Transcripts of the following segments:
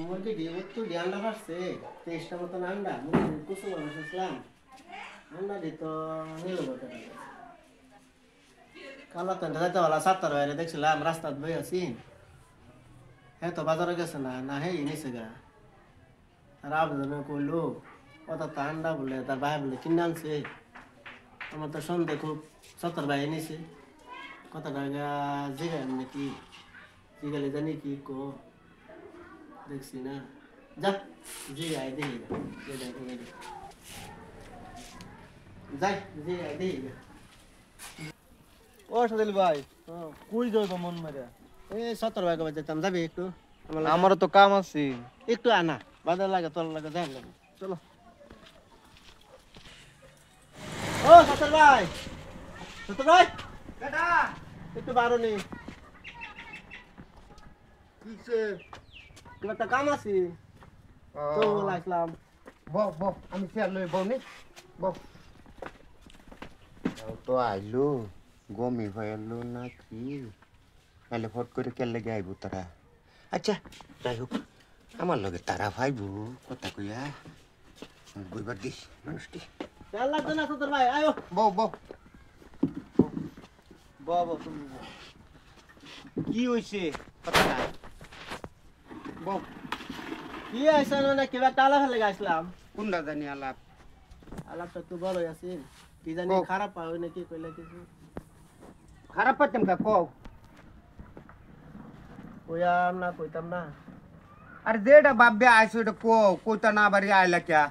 মুরগি দিয়ে একটু আন্ডা ফাটছে 23টা মতন আন্ডা মুরগি কুসুম মানুষ আসলাম আন্ডা দিত নিল বটে কালা তো যাইতে বলা 7টার বাইরে দেখছিলাম রাস্তাত বই আছি হ্যাঁ তো বাজারে গেছে না না হে নিছে গা আর আবেদন করলো কত তা আন্ডা বলে তার ভাই বলে কিনে আনছে আমার তো সন্দেহ খুব 70 ভাই নিছে কত টাকা জিগা নাকি জিগালে জানি কি কো দেখছি না যা জিগা দেখি যাই জিগা দেখি ও সাদিল ভাই কই যাও তো মন মারিয়া এ 70 ভাই কবে যেতাম যাবি একটু আমারও তো কাম আছে একটু আনা বাজার লাগে তোর লাগে যাই চলো ও 70 ভাই কেডা একটু বারো নি কিসে একটা কাম আছে তো লাগলাম বো আমি ফের লই বউ নি বো তো আইলো গমি হইলো নাকি নাহলে ফট করে কেলে গাইব তারা আচ্ছা যাই হোক আমার লগে তারা ভাইবো কথা কইয়া বইবার দিস মানুষটি তেল লাগবে না 70 ভাই আয়ো বউ বাবা তুমি কি হইছে কথাটা বউ কি আইসা না কিবা টালা ফেলে গাইছিলাম কোনটা জানি আলাপ আলাপটা তো বড় আছে কি জানি ও। খারাপ পাও নাকি কইলা কিছু খারাপ পাইতাম কা কও কইয়াম না কইতাম না আরে যেটা বাব্বে আইছো এটা কইতা না বাড়ি আইলা ক্যা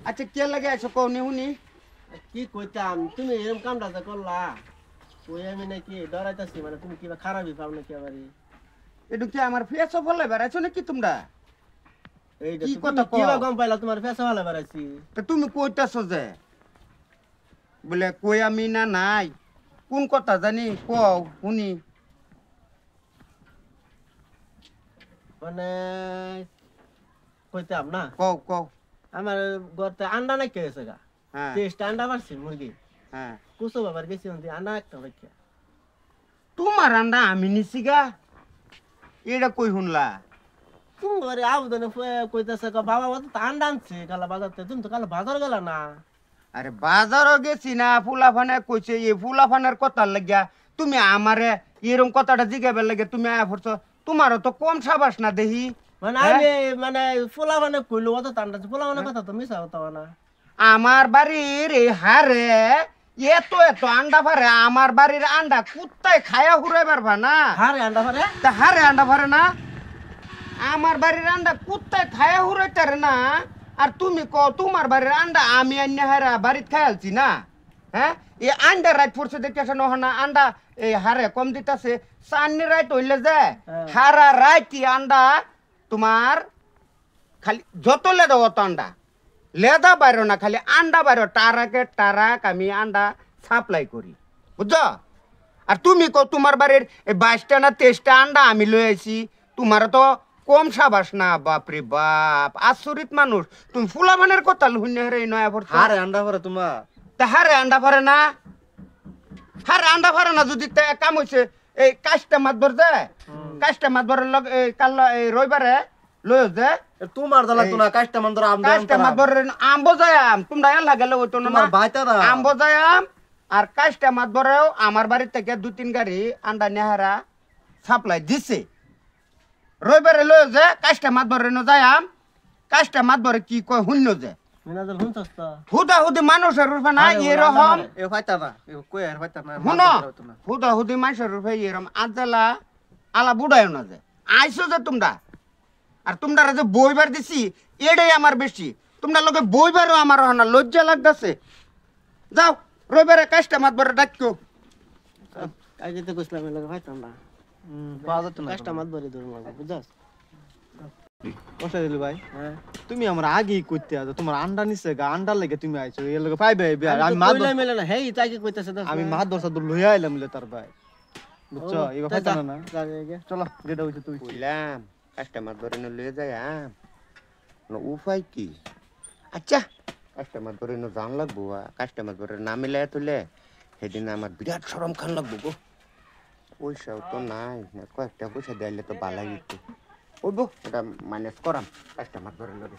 আচ্ছা কে লাগে আইছো কও নি হুনি কি কইতাম তুমি এরকম কামটা যে করলা কই আমি নাকি ডরাইতাছি মানে তুমি কিবা খারাপই পাও নাকি আবারই এটা কি আমার ফেস বলে বেড়াইছো নাকি তোমরা এইটা কি কি কথা কথা কও? কিবা গম পাইলা তোমার ফেসা ভালো বেড়াইছি তো তুমি কইতাছো যে বলে কই আমি না নাই কোন কথা জানি কও হুনি মানে কইতাম না কও আমার গর্তে আন্ডা নাই কেছে গা হ্যাঁ 23টা আন্ডা পারছি মুরগি হ্যাঁ কুসো বাবার গেছি অন্তি আন্ডা একটা রাখিয়া তোমার আন্ডা আমি নিছি গা এটা কই শুনলা তুমি ঘরে আবেদনে কইতাছে বাবা ও তো আন্ডা আনছে কালা বাজারতে তুমি তো কালা বাজার গেলা না আরে বাজারও গেছি না ফুলাফানে কইছে এই ফুলাফানের কথা লাগিয়া তুমি আমারে এরকম কথাটা জিগাবার লাগে তুমি আয়া পড়ছো তোমারও তো কম সাবাস না দেহি মানে হ্যাঁ? আমি মানে ফুলা মানে কইলো অত টান্ডা ফুলা মানে কথা তো মিছা কথা না আমার বাড়ির এই হারে এত আন্ডা পারে আমার বাড়ির আন্ডা কুত্তায় খায়া হুড়াই পারবা না হারে আন্ডা পারে তা হারে আন্ডা পারে না আমার বাড়ির আন্ডা কুত্তায় খায়া হুড়াইতারে না আর তুমি ক তোমার বাড়ির আন্ডা আমি আন্য হারা বাড়িত খায়ালছি না হ্যাঁ এই আন্ডা রাইট পড়ছে দেখতেছে না আন্ডা এই হারে কম দিতেছে চান্নি রাইট হইলে যে হারা রাইটি আন্ডা তোমার খালি যত লেদা অত আন্ডা লেদা বাইর না খালি আন্ডা বাইর টারাক আমি আন্ডা সাপ্লাই করি বুঝছো আর তুমি কো তোমার বাড়ির 22টা না 23টা আন্ডা আমি লই আইছি তোমার তো কম সাবাস না বাপরে বাপ আচরিত মানুষ তুমি ফুলাবানের কথা লুহিনে রে নয়া পড়ছো আরে আন্ডা পরে তোমার তা হারে আন্ডা পারে না হারে আন্ডা পারে না যদি তে কাম হইছে এই কাজটা মাতবর দে কাজটা মাতবরের লগ এই কাল এই রবিবারে লই যে তোমার দা লাগতো না কাস্টমার ধর আম কাজটা মাতবরের আম বজায়াম তোমরা এলা গেলে হইতো না তোমার ভাইতারা আম বজায়াম আর কাজটা মাতবরেও আমার বাড়ি থেকে 2-3 গাড়ি আন্ডা নেহারা সাপ্লাই দিছে রবিবারে লই যে কাজটা মাতবরে ন যায়াম কাজটা মাতবরে কি কয় হুন্য যে মিনাজল হুনছস তো হুদি মানুষের রূপে না এরকম এ ভাইতারা এ কই আর ভাইতারা শুনো হুদি মানুষের রূপে এরকম আজালা আলা বুড়ায় না যে আইসো যে তোমরা আর তোমরা যে বইবার দিছি এটাই আমার বেশি তোমরা লোকে বইবারও আমার না লজ্জা লাগতেছে যাও রবিবারে কাস্টমার বড় ডাকিও আজ যেতে কইছিলাম এর লাগে পাইতাম না বাজার তো না কাস্টমার ধরে ধরে মারবো বুঝছস কষ্ট দিল ভাই হ্যাঁ তুমি আমার আগেই করতে আছো তোমার আন্ডা নিছে গা আন্ডা লাগে তুমি আইছো এর লগে পাইবে আমি আমি মা কইলা মেলে না হেই তাই কি কইতাছে দস আমি মা দরসা দূর লইয়া আইলাম লে তার ভাই বুঝছো এবার পাইতা না চলো যেটা হইছে তুই কইলাম কাস্টমার ধরে লয়ে যায় উপায় কি আচ্ছা কাস্টমার ধরে জান লাগবো কাস্টমার ধরে না মিলাই তুলে সেদিন আমার বিরাট শরম খান লাগবো গো পয়সাও তো নাই কয়েকটা পয়সা দিলে তো ভালাই হইতো ওইব এটা মাইনাস করাম কাস্টমার ধরে লবে